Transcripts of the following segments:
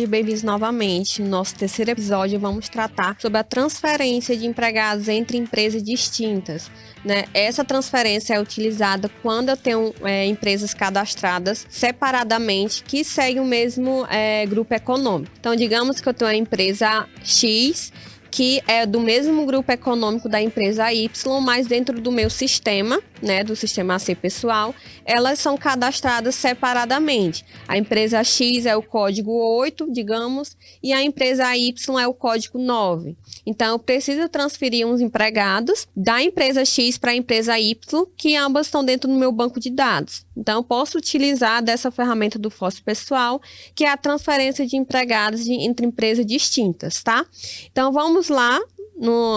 sejam bem-vindos novamente. No nosso terceiro episódio, vamos tratar sobre a transferência de empregados entre empresas distintas, né? Essa transferência é utilizada quando eu tenho empresas cadastradas separadamente que seguem o mesmo grupo econômico. Então, digamos que eu tenho a empresa X, que é do mesmo grupo econômico da empresa Y, mas dentro do meu sistema, né, do sistema AC pessoal, elas são cadastradas separadamente. A empresa X é o código 8, digamos, e a empresa Y é o código 9. Então, eu preciso transferir uns empregados da empresa X para a empresa Y, que ambas estão dentro do meu banco de dados. Então, eu posso utilizar dessa ferramenta do Fósforo Pessoal, que é a transferência de empregados entre empresas distintas, tá? Então, vamos lá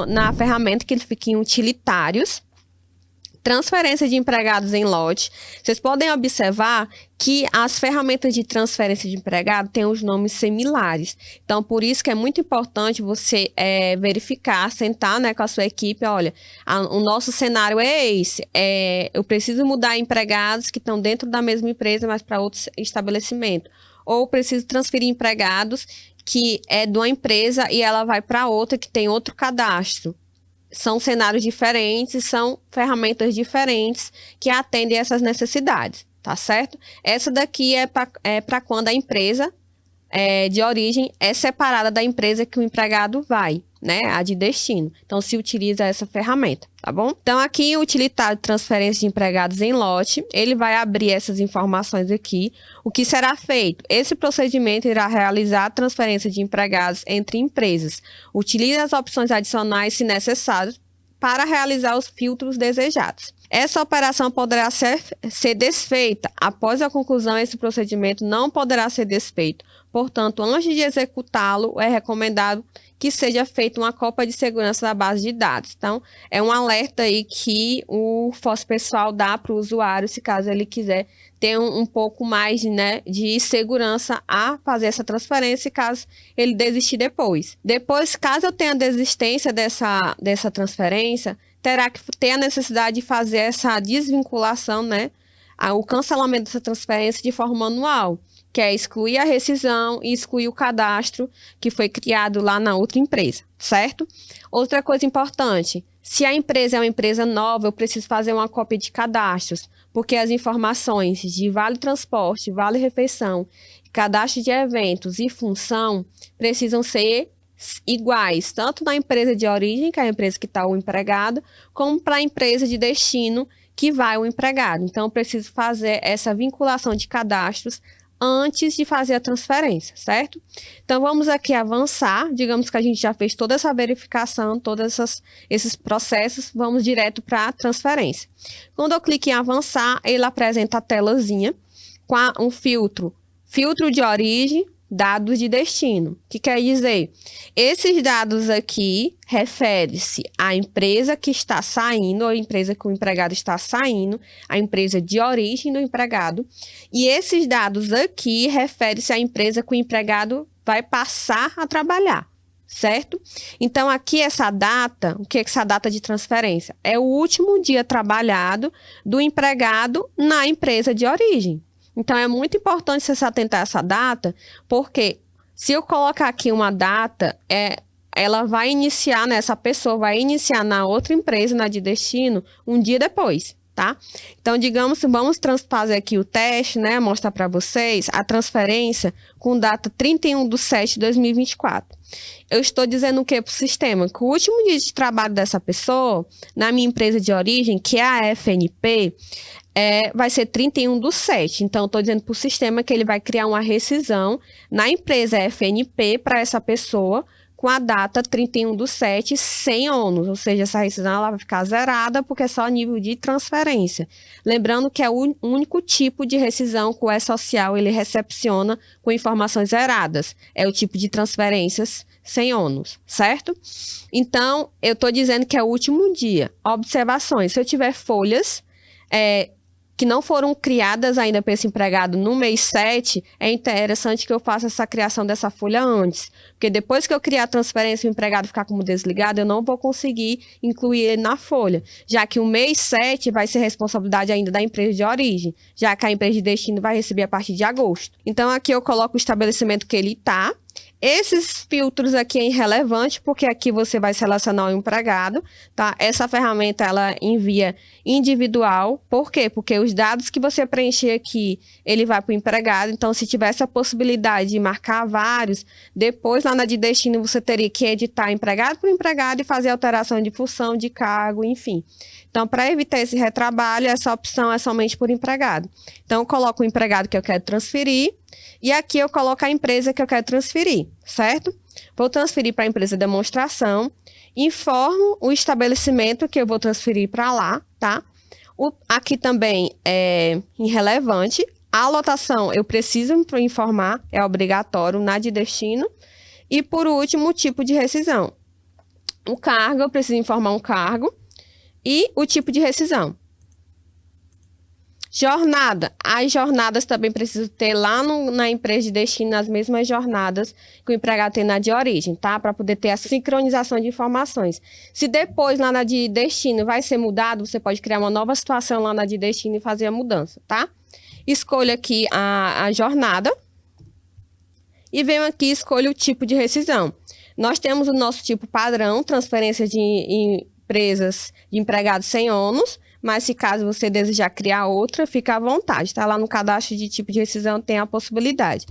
na ferramenta que ele fica em utilitários. Transferência de empregados em lote. Vocês podem observar que as ferramentas de transferência de empregado têm os nomes similares. Então, por isso que é muito importante você verificar, sentar, né, com a sua equipe. Olha, o nosso cenário é esse. Eu preciso mudar empregados que estão dentro da mesma empresa, mas para outro estabelecimento. Ou preciso transferir empregados que é de uma empresa e ela vai para outra que tem outro cadastro. São cenários diferentes, são ferramentas diferentes que atendem essas necessidades, tá certo? Essa daqui é para quando a empresa de origem é separada da empresa que o empregado vai, né? A de destino. Então, se utiliza essa ferramenta, tá bom? Então, aqui o utilitário de transferência de empregados em lote, ele vai abrir essas informações aqui. O que será feito? Esse procedimento irá realizar a transferência de empregados entre empresas. Utilize as opções adicionais, se necessário, para realizar os filtros desejados. Essa operação poderá ser desfeita. Após a conclusão, esse procedimento não poderá ser desfeito. Portanto, antes de executá-lo, é recomendado que seja feita uma cópia de segurança da base de dados. Então, é um alerta aí que o Fósforo Pessoal dá para o usuário, se caso ele quiser ter um pouco mais, né, de segurança a fazer essa transferência, caso ele desistir depois. Depois, caso eu tenha desistência dessa transferência, terá que ter a necessidade de fazer essa desvinculação, né, o cancelamento dessa transferência de forma manual, que é excluir a rescisão e excluir o cadastro que foi criado lá na outra empresa, certo? Outra coisa importante, se a empresa é uma empresa nova, eu preciso fazer uma cópia de cadastros, porque as informações de vale transporte, vale refeição, cadastro de eventos e função precisam ser iguais, tanto na empresa de origem, que é a empresa que está o empregado, como para a empresa de destino, que vai o empregado. Então, eu preciso fazer essa vinculação de cadastros antes de fazer a transferência, certo? Então, vamos aqui avançar. Digamos que a gente já fez toda essa verificação, todos esses processos, vamos direto para a transferência. Quando eu clico em avançar, ele apresenta a telazinha com um filtro de origem, dados de destino. O que quer dizer? Esses dados aqui referem-se à empresa que está saindo, ou a empresa que o empregado está saindo, a empresa de origem do empregado. E esses dados aqui referem-se à empresa que o empregado vai passar a trabalhar, certo? Então, aqui essa data, o que é essa data de transferência? É o último dia trabalhado do empregado na empresa de origem. Então, é muito importante você se atentar a essa data, porque se eu colocar aqui uma data, ela vai iniciar, né, essa pessoa vai iniciar na outra empresa, na de destino, um dia depois, tá? Então, digamos, vamos fazer aqui o teste, né, mostrar para vocês a transferência com data 31/7/2024. Eu estou dizendo o que para o sistema? Que o último dia de trabalho dessa pessoa, na minha empresa de origem, que é a FNP, vai ser 31/7. Então, estou dizendo para o sistema que ele vai criar uma rescisão na empresa FNP para essa pessoa com a data 31/7 sem ônus. Ou seja, essa rescisão ela vai ficar zerada porque é só nível de transferência. Lembrando que é o único tipo de rescisão que o E-Social ele recepciona com informações zeradas. É o tipo de transferências sem ônus, certo? Então, eu estou dizendo que é o último dia. Observações. Se eu tiver folhas que não foram criadas ainda para esse empregado no mês 7, é interessante que eu faça essa criação dessa folha antes. Porque depois que eu criar a transferência e o empregado ficar como desligado, eu não vou conseguir incluir ele na folha, já que o mês 7 vai ser responsabilidade ainda da empresa de origem, já que a empresa de destino vai receber a partir de agosto. Então, aqui eu coloco o estabelecimento que ele está. Esses filtros aqui é irrelevante, porque aqui você vai selecionar o empregado, tá? Essa ferramenta, ela envia individual. Por quê? Porque os dados que você preencher aqui, ele vai para o empregado. Então, se tivesse a possibilidade de marcar vários, depois lá na de destino você teria que editar empregado por empregado e fazer alteração de função, de cargo, enfim. Então, para evitar esse retrabalho, essa opção é somente por empregado. Então, eu coloco o empregado que eu quero transferir. E aqui eu coloco a empresa que eu quero transferir, certo? Vou transferir para a empresa de demonstração, informo o estabelecimento que eu vou transferir para lá, tá? Aqui também é irrelevante. A lotação eu preciso informar, é obrigatório na de destino. E por último, o tipo de rescisão. O cargo, eu preciso informar um cargo e o tipo de rescisão. Jornada. As jornadas também precisam ter lá na empresa de destino as mesmas jornadas que o empregado tem na de origem, tá? Para poder ter a sincronização de informações. Se depois lá na de destino vai ser mudado, você pode criar uma nova situação lá na de destino e fazer a mudança, tá? Escolha aqui a jornada e venho aqui e escolho o tipo de rescisão. Nós temos o nosso tipo padrão, transferência de empresas de empregados sem ônus. Mas se caso você desejar criar outra, fica à vontade, tá? Lá no cadastro de tipo de rescisão tem a possibilidade.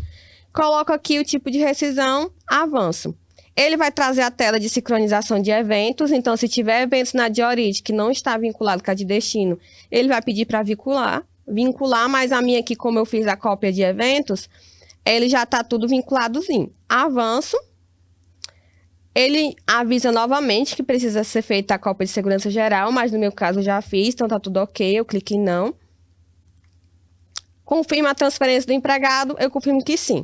Coloco aqui o tipo de rescisão, avanço. Ele vai trazer a tela de sincronização de eventos, então se tiver eventos na de origem que não está vinculado com a de destino, ele vai pedir para vincular, mas a minha aqui, como eu fiz a cópia de eventos, ele já está tudo vinculadozinho. Avanço. Ele avisa novamente que precisa ser feita a cópia de segurança geral, mas no meu caso eu já fiz, então tá tudo ok, eu clico em não. Confirma a transferência do empregado, eu confirmo que sim.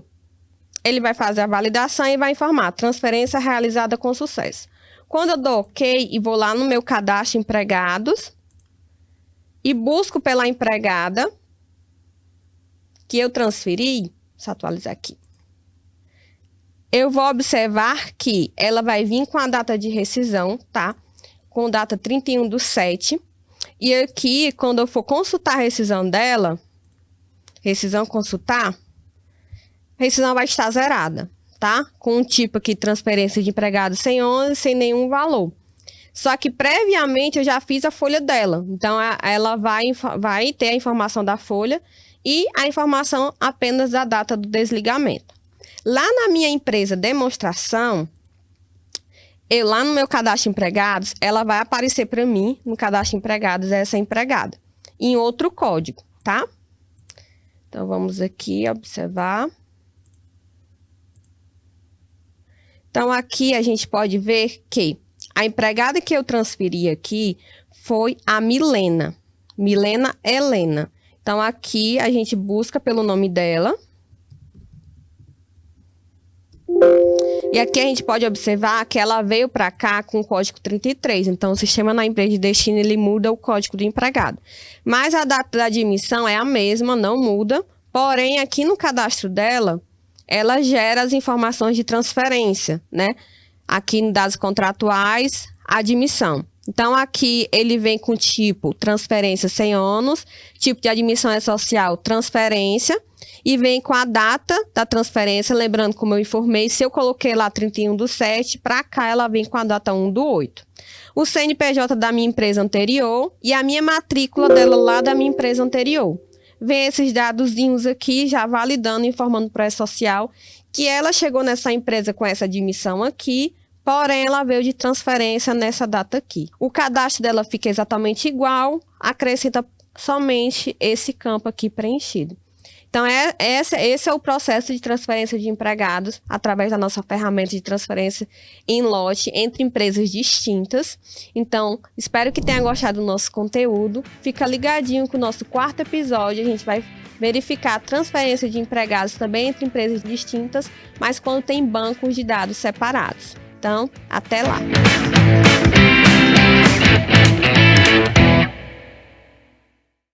Ele vai fazer a validação e vai informar, transferência realizada com sucesso. Quando eu dou ok e vou lá no meu cadastro empregados e busco pela empregada que eu transferi, deixa eu atualizar aqui. Eu vou observar que ela vai vir com a data de rescisão, tá? Com data 31/7. E aqui, quando eu for consultar a rescisão dela, rescisão consultar, a rescisão vai estar zerada, tá? Com um tipo aqui, transferência de empregado sem ônus, sem nenhum valor. Só que previamente eu já fiz a folha dela. Então, ela vai ter a informação da folha e a informação apenas da data do desligamento. Lá na minha empresa demonstração, lá no meu cadastro empregados, ela vai aparecer para mim, no cadastro empregados, essa empregada, em outro código, tá? Então, vamos aqui observar. Então, aqui a gente pode ver que a empregada que eu transferi aqui foi a Milena Helena. Então, aqui a gente busca pelo nome dela. E aqui a gente pode observar que ela veio para cá com o código 33. Então, o sistema na empresa de destino, ele muda o código do empregado. Mas a data da admissão é a mesma, não muda. Porém, aqui no cadastro dela, ela gera as informações de transferência, né? Aqui em dados contratuais, admissão. Então, aqui ele vem com tipo transferência sem ônus, tipo de admissão é social, transferência. E vem com a data da transferência, lembrando, como eu informei, se eu coloquei lá 31/7, para cá ela vem com a data 1/8. O CNPJ da minha empresa anterior e a minha matrícula dela lá da minha empresa anterior. Vem esses dadozinhos aqui, já validando, informando para a social que ela chegou nessa empresa com essa admissão aqui, porém ela veio de transferência nessa data aqui. O cadastro dela fica exatamente igual, acrescenta somente esse campo aqui preenchido. Então, esse é o processo de transferência de empregados através da nossa ferramenta de transferência em lote entre empresas distintas. Então, espero que tenha gostado do nosso conteúdo. Fica ligadinho com o nosso 4º episódio. A gente vai verificar a transferência de empregados também entre empresas distintas, mas quando tem bancos de dados separados. Então, até lá!